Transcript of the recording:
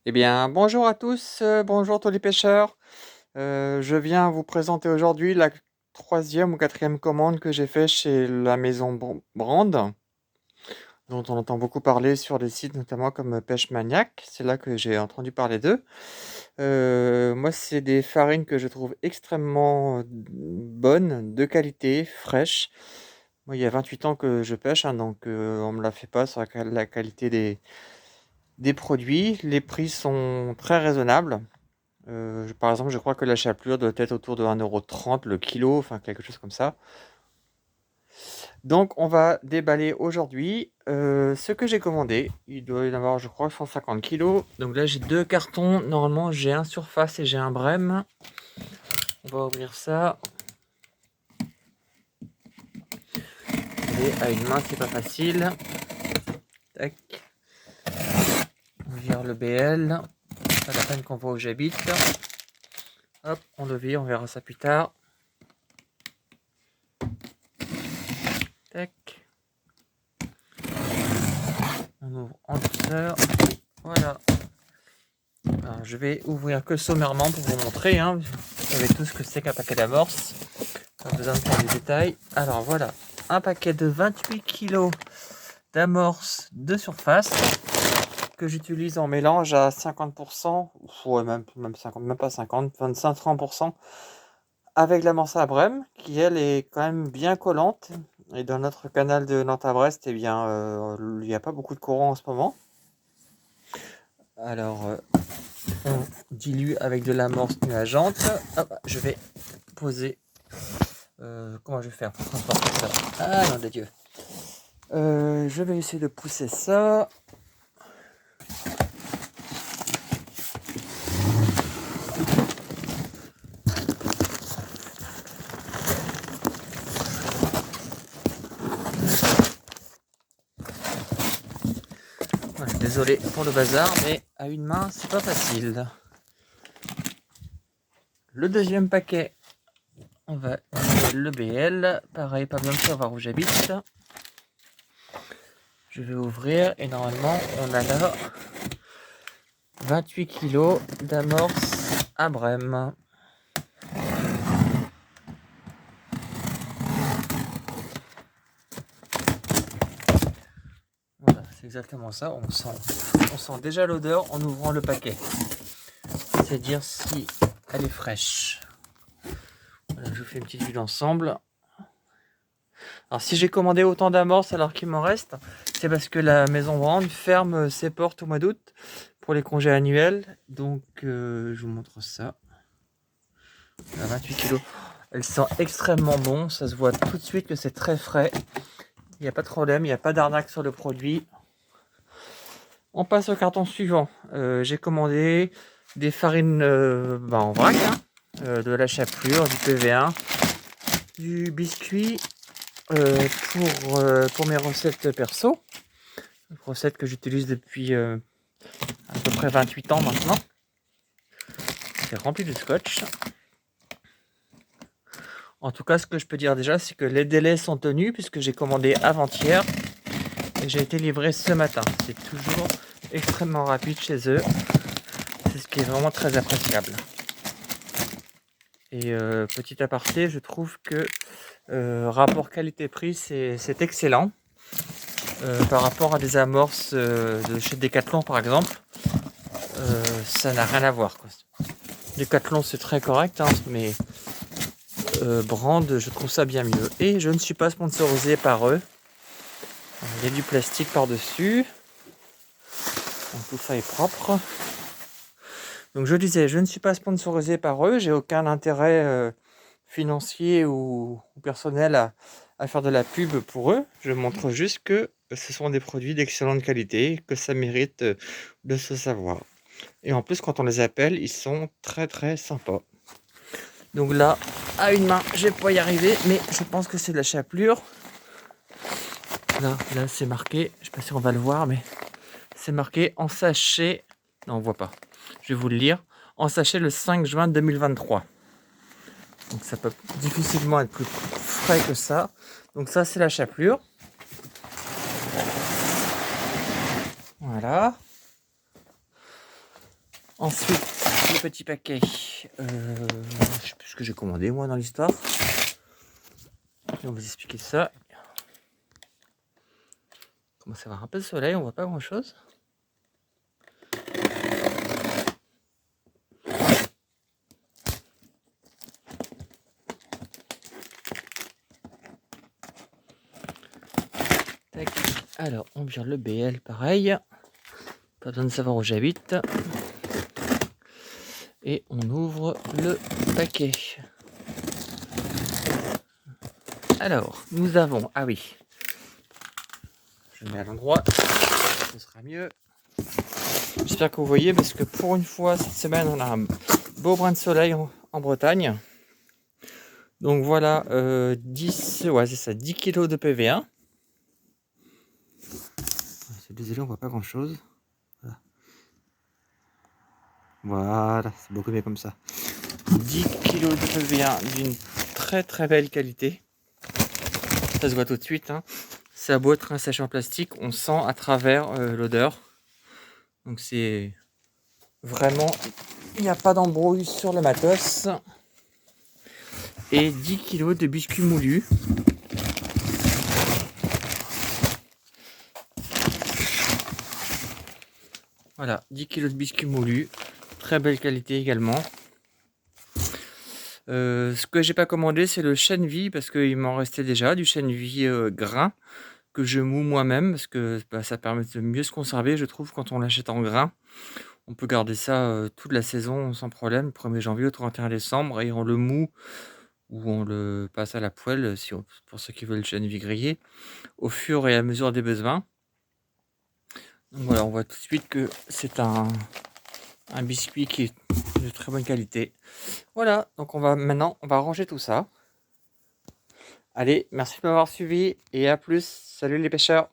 Eh bien, bonjour à tous, bonjour tous les pêcheurs. Je viens vous présenter aujourd'hui la troisième ou quatrième commande que j'ai fait chez la maison Brand, dont on entend beaucoup parler sur les sites, notamment comme Pêche Maniac. C'est là que j'ai entendu parler d'eux. Moi, c'est des farines que je trouve extrêmement bonnes, de qualité, fraîches. Moi, il y a 28 ans que je pêche, hein, donc on me la fait pas sur la qualité des produits. Les prix sont très raisonnables. Par exemple, je crois que la chapelure doit être autour de 1,30 € le kilo, enfin quelque chose comme ça. Donc on va déballer aujourd'hui ce que j'ai commandé. Il doit y en avoir, je crois, 150 kilos. Donc là, j'ai deux cartons. Normalement, j'ai un surface et j'ai un brème. On va ouvrir ça. Et à une main, c'est pas facile. Tac. On vire le BL. Pas la peine qu'on voit où j'habite. Hop, on le vire, on verra ça plus tard. Tac. On ouvre en douceur. Voilà. Alors, je vais ouvrir que sommairement pour vous montrer. Vous savez tout ce que c'est qu'un paquet d'amorces. Pas besoin de faire des détails. Alors voilà, un paquet de 28 kg d'amorces de surface que j'utilise en mélange à 50%, ouais, même 50, même pas 50, 25-30% avec l'amorce à Brême, qui elle est quand même bien collante. Et dans notre canal de Nantes à Brest, eh bien, il n'y a pas beaucoup de courant en ce moment. Alors, on dilue avec de l'amorce nuageante. Hop, je vais poser. Comment je vais faire pour transporter ça? Ah non de Dieu. Je vais essayer de pousser ça. Voilà, désolé pour le bazar, mais à une main, c'est pas facile. Le deuxième paquet, on va ouvrir le BL. Pareil, pas besoin de savoir où j'habite. Je vais ouvrir et normalement, on a là 28 kg d'amorce à Brême. Voilà, c'est exactement ça. On sent déjà l'odeur en ouvrant le paquet. C'est dire si elle est fraîche. Voilà, je vous fais une petite vue d'ensemble. Alors si j'ai commandé autant d'amorces alors qu'il m'en reste, c'est parce que la maison Brand ferme ses portes au mois d'août pour les congés annuels. Donc je vous montre ça. À 28 kg. Elle sent extrêmement bon. Ça se voit tout de suite que c'est très frais. Il n'y a pas de problème, il n'y a pas d'arnaque sur le produit. On passe au carton suivant. J'ai commandé des farines en vrac, de la chapelure, du PV1, du biscuit pour mes recettes perso. Recette que j'utilise depuis à peu près 28 ans maintenant. C'est rempli de scotch. En tout cas, ce que je peux dire déjà, c'est que les délais sont tenus puisque j'ai commandé avant-hier et j'ai été livré ce matin. C'est toujours extrêmement rapide chez eux. C'est ce qui est vraiment très appréciable. Et petit aparté, je trouve que rapport qualité-prix, c'est excellent. Par rapport à des amorces de chez Decathlon par exemple, ça n'a rien à voir, quoi. Decathlon c'est très correct, mais Brand, je trouve ça bien mieux. Et je ne suis pas sponsorisé par eux. Il y a du plastique par-dessus. Donc tout ça est propre. Donc je disais, je ne suis pas sponsorisé par eux. J'ai aucun intérêt financier ou personnel à faire de la pub pour eux. Je montre juste que ce sont des produits d'excellente qualité, que ça mérite de se savoir. Et en plus, quand on les appelle, ils sont très très sympas. Donc là, à une main, je vais pas y arriver, mais je pense que c'est de la chapelure. Là c'est marqué, je sais pas si on va le voir, mais c'est marqué en sachet. Non, on voit pas. Je vais vous le lire. En sachet le 5 juin 2023. Donc ça peut difficilement être plus frais que ça. Donc ça, c'est la chapelure. Voilà. Ensuite, le petit paquet. Je sais plus ce que j'ai commandé moi dans l'histoire. On va vous expliquer ça. Comment ça va un peu de soleil, on voit pas grand chose. Tac. Alors, on vire le BL pareil. Pas besoin de savoir où j'habite. Et on ouvre le paquet. Alors, nous avons... Ah oui. Je mets à l'endroit. Ce sera mieux. J'espère que vous voyez parce que pour une fois, cette semaine, on a un beau brin de soleil en Bretagne. Donc voilà, 10, ouais, c'est ça, 10 kg de PV1. Désolé, on voit pas grand chose. Voilà, c'est beaucoup mieux comme ça. 10 kg de PV1 d'une très très belle qualité. Ça se voit tout de suite. Hein. Ça a beau être un sachet en plastique, on sent à travers l'odeur. Donc c'est vraiment, il n'y a pas d'embrouille sur le matos. Et 10 kg de biscuits moulus. Voilà, 10 kg de biscuits moulus. Très belle qualité également. Ce que j'ai pas commandé, c'est le chène-vie parce qu'il m'en restait déjà du chène-vie grain que je moue moi-même parce que ça permet de mieux se conserver, je trouve, quand on l'achète en grain. On peut garder ça toute la saison sans problème, 1er janvier au 31 décembre, et on le moue ou on le passe à la poêle pour ceux qui veulent le chène-vie grillé au fur et à mesure des besoins. Donc voilà, on voit tout de suite que c'est un biscuit qui est de très bonne qualité. Voilà, donc maintenant on va ranger tout ça. Allez, merci de m'avoir suivi et à plus. Salut les pêcheurs.